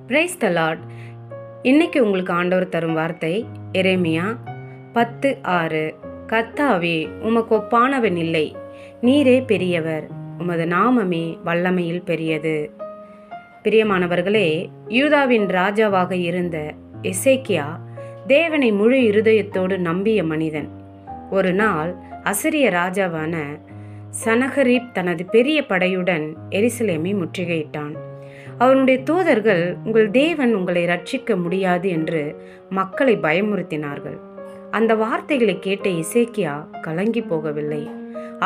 Praise the Lord. இன்னைக்கு உங்களுக்கு ஆண்டவர் தரும் வார்த்தை எரேமியா 10:6. கர்த்தாவே, உமக்கு ஒப்பானவன் இல்லை, நீரே பெரியவர், உமது நாமமே வல்லமையில் பெரியது. பிரியமானவர்களே, யூதாவின் ராஜாவாக இருந்த எசேக்கியா தேவனை முழு இருதயத்தோடு நம்பிய மனிதன். ஒரு நாள் அசிரிய ராஜாவான சனகரீப் தனது பெரிய படையுடன் எருசலேமை முற்றுகையிட்டான். அவனுடைய தூதர்கள், உங்கள் தேவன் உங்களை ரட்சிக்க முடியாது என்று மக்களை பயமுறுத்தினார்கள். அந்த வார்த்தைகளை கேட்ட எசேக்கியா கலங்கி போகவில்லை.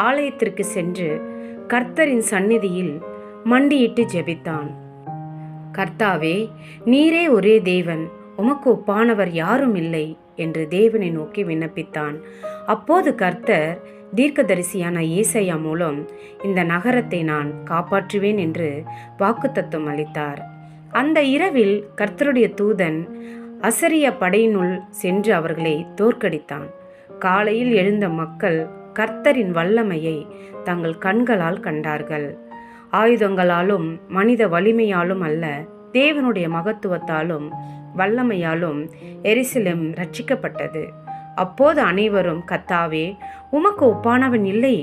ஆலயத்திற்கு சென்று கர்த்தரின் சந்நிதியில் மண்டியிட்டு ஜெபித்தான். கர்த்தாவே, நீரே ஒரே தேவன், உமக்கு ஒப்பானவர் யாரும் இல்லை என்று தேவனை நோக்கி விண்ணப்பித்தான். அப்போது கர்த்தர் தீர்க்கதரிசியான ஏசாயா மூலம் இந்த நகரத்தை நான் காப்பாற்றுவேன் என்று வாக்குத்தத்தம் அளித்தார். அந்த இரவில் கர்த்தருடைய தூதன் அசரிய படையினுள் சென்று அவர்களை தோற்கடித்தான். காலையில் எழுந்த மக்கள் கர்த்தரின் வல்லமையை தங்கள் கண்களால் கண்டார்கள். ஆயுதங்களாலும் மனித வலிமையாலும் அல்ல, தேவனுடைய மகத்துவத்தாலும் வல்லமையாலும் எருசலேம் ரட்சிக்கப்பட்டது. அப்போது அனைவரும், கர்த்தாவே, உமக்கு ஒப்பானவன் இல்லை,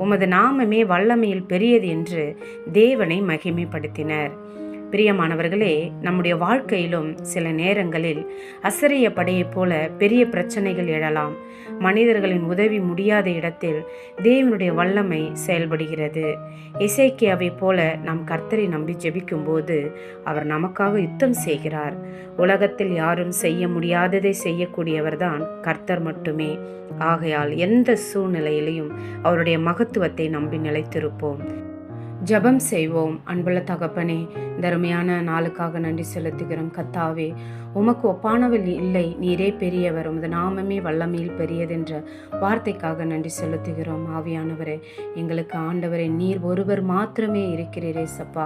உமது நாமமே வல்லமையில் பெரியது என்று தேவனை மகிமைப்படுத்தினர். பிரியமானவர்களே, நம்முடைய வாழ்க்கையிலும் சில நேரங்களில் அசரிய படையைப் போல பெரிய பிரச்சனைகள் எழலாம். மனிதர்களின் உதவி முடியாத இடத்தில் தேவனுடைய வல்லமை செயல்படுகிறது. எசேக்கியாவை போல நாம் கர்த்தரை நம்பி ஜெபிக்கும் போது அவர் நமக்காக யுத்தம் செய்கிறார். உலகத்தில் யாரும் செய்ய முடியாததை செய்யக்கூடியவர்தான் கர்த்தர் மட்டுமே. ஆகையால் எந்த சூழ்நிலையிலையும் அவருடைய மகத்துவத்தை நம்பி நிலைத்திருப்போம். ஜெபம் செய்வோம். அன்புள்ள தகப்பனே, தருமையான நாளுக்காக நன்றி செலுத்துகிறோம். கர்த்தாவே, உமக்கு ஒப்பானவர் இல்லை, நீரே பெரியவர், உமது நாமமே வல்லமையில் பெரியதென்ற வார்த்தைக்காக நன்றி செலுத்துகிறோம். ஆவியானவரே, எங்களுக்கு ஆண்டவரே, நீர் ஒருவர் மாத்திரமே இருக்கிறீரே சப்பா.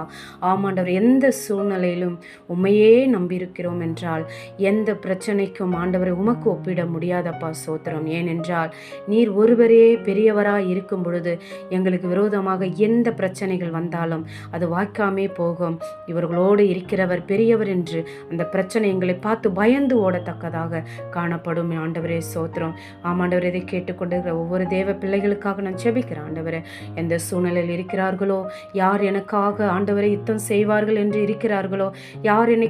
ஆமாண்டவர், எந்த சூழ்நிலையிலும் உண்மையே நம்பியிருக்கிறோம் என்றால் எந்த பிரச்சனைக்கும் ஆண்டவரை உமக்கு ஒப்பிட முடியாதப்பா. சோத்திரம். ஏனென்றால் நீர் ஒருவரே பெரியவராய் இருக்கும் பொழுது எங்களுக்கு விரோதமாக எந்த பிரச்சனைகள் வந்தாலும் அது வாய்க்காமே போகும். இவர்களோடு இருக்கிறவர் பெரியவர் என்று அந்த பிரச்சனை எங்களை பார்த்து பயந்து ஓடத்தக்கதாக காணப்படும். ஆண்டவரே சோத்திரம். ஆமாண்டவர், இதை கேட்டுக்கொண்டிருக்கிற ஒவ்வொரு தேவ பிள்ளைகளுக்காக நான் ஜெபிக்கிறேன். ஆண்டவரே, எந்த சூழ்நிலையில் இருக்கிறார்களோ, யார் எனக்காக ஆண்டவரை யுத்தம் செய்வார்கள் என்று இருக்கிறார்களோ, யார் என்னை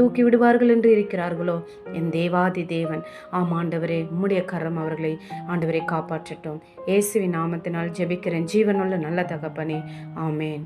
தூக்கி விடுவார்கள் என்று இருக்கிறார்களோ, என் தேவாதி தேவன் ஆமாண்டவரே, உம்முடைய கரம் அவர்களை ஆண்டவரை காப்பாற்றட்டும். இயேசுவின் நாமத்தினால் ஜெபிக்கிறேன் ஜீவனுள்ள நல்ல தகப்பனே. ஆமேன்.